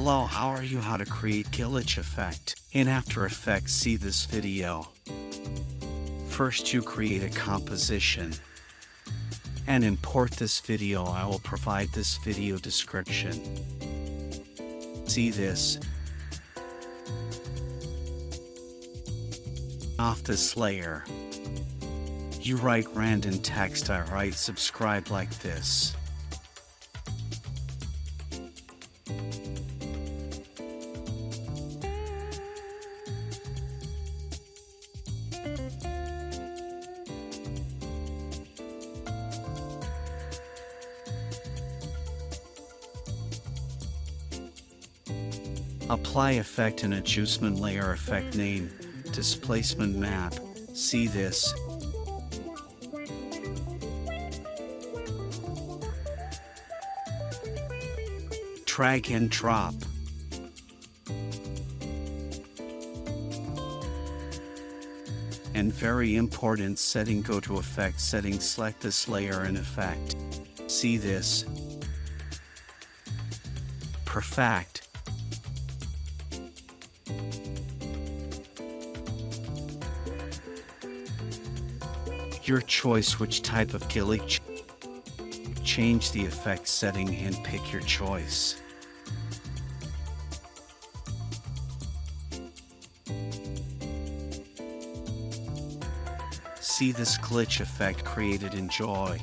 Hello, how are you? How to create glitch effect in After Effects. See this video. First, you create a composition and import this video. I will provide this video description. See this. Off this layer, you write random text. I write subscribe like this. Apply effect and adjustment layer effect name, displacement map. See this. Drag and drop. And very important setting, go to effect settings, select this layer and effect. See this. Perfect. Your choice which type of glitch. Change the effect setting and pick your choice. See this glitch effect created. Enjoy.